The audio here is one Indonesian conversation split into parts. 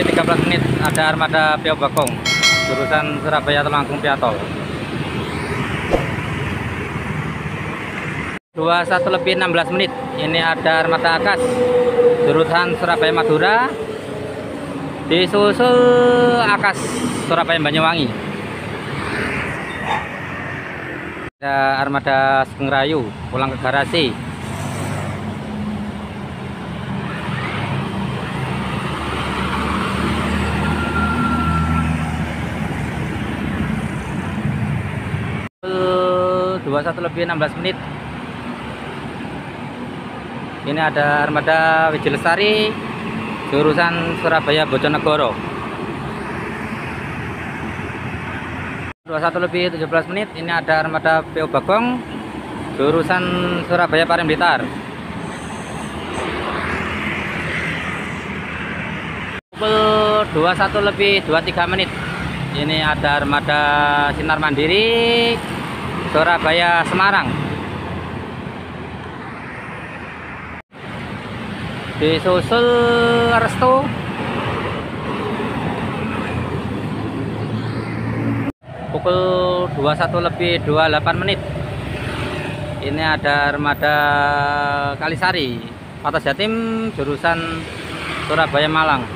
lebih 13 menit ada armada PO Bagong jurusan Surabaya Temanggung Piatol. 21 lebih 16 menit ini ada armada Akas jurusan Surabaya Madura, disusul Akas Surabaya Banyuwangi. Ada armada Sugeng Rayu pulang ke garasi. Pukul 21 lebih 16 menit ini ada armada Wiji Lestari jurusan Surabaya Bojonegoro. 21 lebih 17 menit ini ada armada PO Bagong jurusan Surabaya Paren Blitar. Pukul 21 lebih 23 menit ini ada armada Sinar Mandiri Surabaya Semarang, disusul Restu. Pukul 21 lebih 28 menit ini ada armada Kalisari Patas Jatim jurusan Surabaya Malang.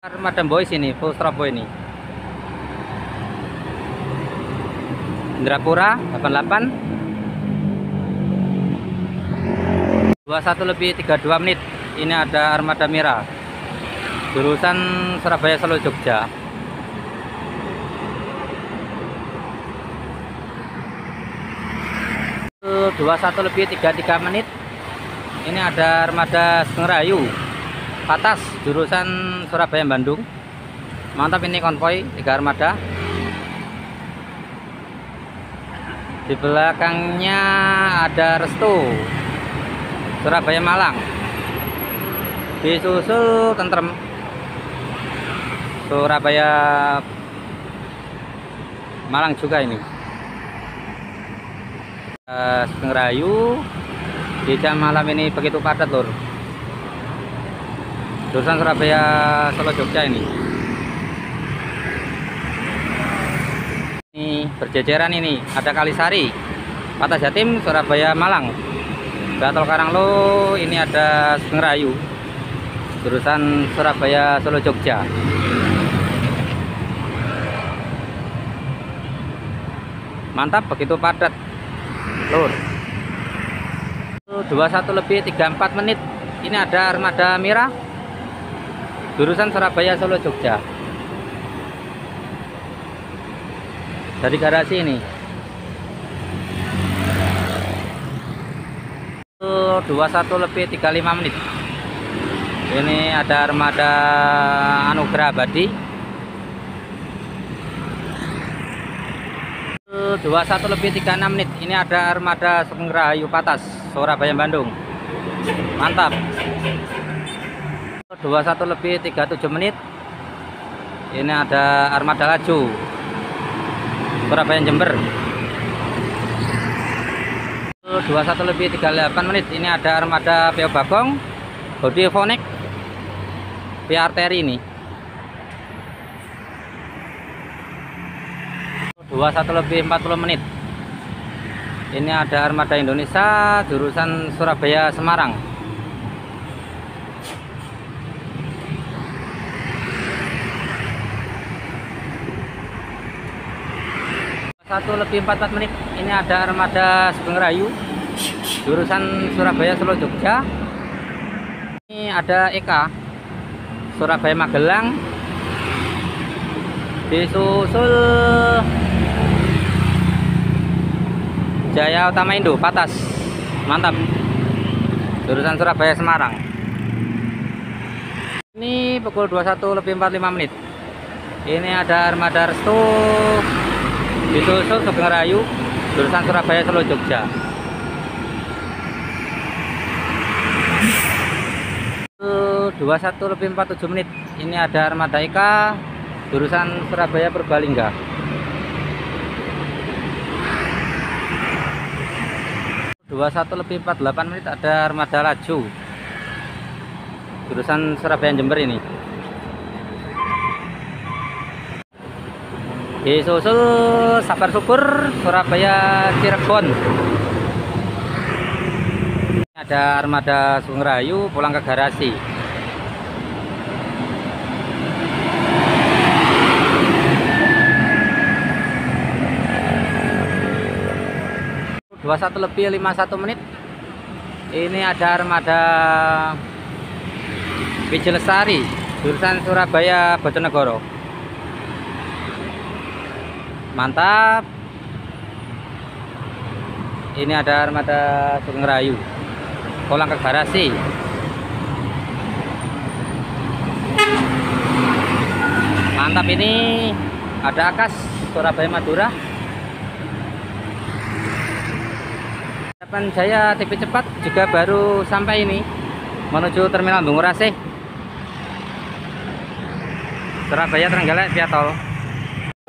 Armada Boys ini full strobo ini. Indrapura 88. 21 lebih 32 menit ini ada armada Mira jurusan Surabaya Solo Jogja. 21 lebih 33 menit ini ada armada Sugeng Rayu Patas jurusan Surabaya Bandung. Mantap ini konvoy 3 armada. Di belakangnya ada Restu Surabaya Malang, disusul Tentrem Surabaya Malang juga ini. Sugeng Rayu di jam malam ini begitu padat lur, jurusan Surabaya Solo Jogja ini. Ini berjejeran ini ada Kalisari Patas Jatim Surabaya Malang, Gatol Karanglo ini ada Sugeng Rayu jurusan Surabaya Solo Jogja. Mantap begitu padat lur. 21 lebih 34 menit ini ada armada Mira jurusan Surabaya Solo Jogja. Dari garasi ini. 21 lebih 35 menit ini ada armada Anugerah Abadi. 21 lebih 36 menit ini ada armada Sugeng Rayu Patas Surabaya Bandung. Mantap. 21 lebih 37 menit ini ada armada Laju Surabaya Jember. 21 lebih 38 menit ini ada armada PO Bagong Bodi Fonek via arteri ini. 21 lebih 40 menit ini ada armada Indonesia jurusan Surabaya Semarang. 1 lebih 44 menit ini ada armada Sugeng Rayu jurusan Surabaya Solo Jogja. Ini ada Eka Surabaya Magelang, disusul Jaya Utama Indo Patas. Mantap jurusan Surabaya Semarang. Ini pukul 21 lebih 45 menit ini ada armada Restu disusul Sugeng Rayu jurusan Surabaya Solo Jogja. 21 21 lebih 47 menit. Ini ada armada Eka jurusan Surabaya Purbalingga. 21 lebih 48 menit ada armada Laju jurusan Surabaya Jember ini. Disusul Sabar Subur Surabaya Cirebon. Ada armada Sugeng Rahayu pulang ke garasi. Dua satu lebih 51 menit. Ini ada armada Wijelestari jurusan Surabaya Bojonegoro. Mantap. Ini ada armada Sugeng Rahayu pulang ke garasi. Mantap, ini ada Akas Surabaya Madura. Harapan Jaya TV cepat juga baru sampai ini menuju terminal Bungurasih Surabaya Trenggalek via tol.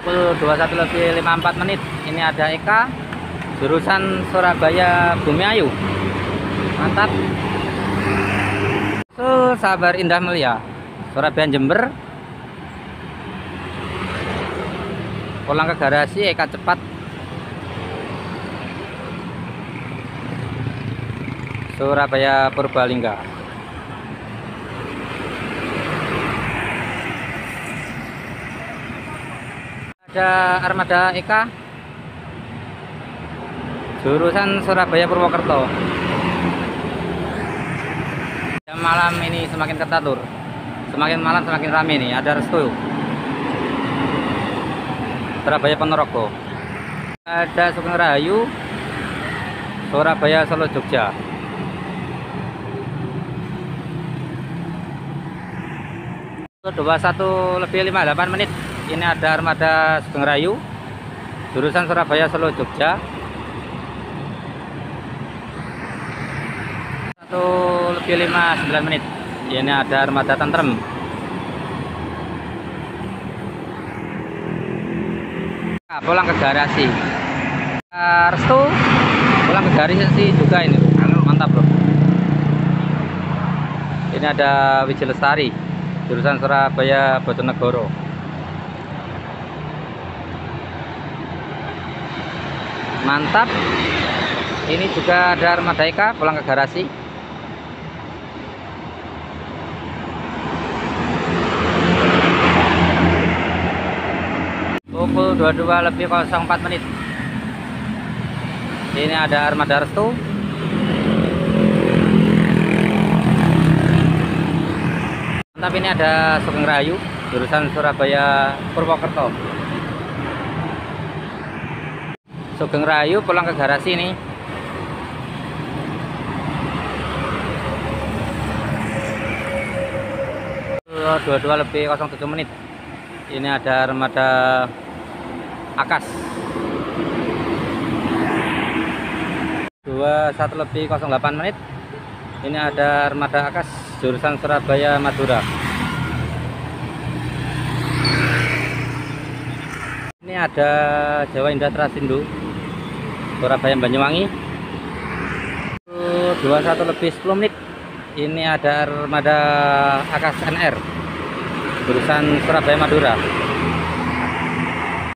Pukul 21 lebih 54 menit. Ini ada Eka jurusan Surabaya Bumiayu. Mantap. Sabar Indah Mulia Surabaya Jember pulang ke garasi. Eka cepat Surabaya Purbalingga. Ada armada Eka jurusan Surabaya Purwokerto. Jam malam ini semakin ketat lur, semakin malam semakin rame nih. Ada Restu Surabaya Ponorogo. Ada Sugeng Rahayu Surabaya Solo Jogja. 21 lebih 58 menit. Ini ada armada Sugeng Rahayu jurusan Surabaya Solo Jogja. 1 lebih 59 menit. Ini ada armada Tentrem pulang ke garasi. Restu pulang ke garasi juga ini. Mantap bro. Ini ada Wijelestari jurusan Surabaya Bojonegoro. Mantap. Ini juga ada armada Eka pulang ke garasi. Pukul 22 lebih 04 menit. Ini ada armada Restu mantap. Ini ada Sugeng Rahayu jurusan Surabaya Purwokerto. Sugeng Rahayu pulang ke garasi nih. Pukul 22 lebih 07 menit. Ini ada armada Akas. 21 lebih 08 menit. Ini ada armada Akas jurusan Surabaya Madura. Ini ada Jawa Indah Trasindo Surabaya Banyuwangi. 21 lebih 10 menit. Ini ada armada Akas NR jurusan Surabaya Madura.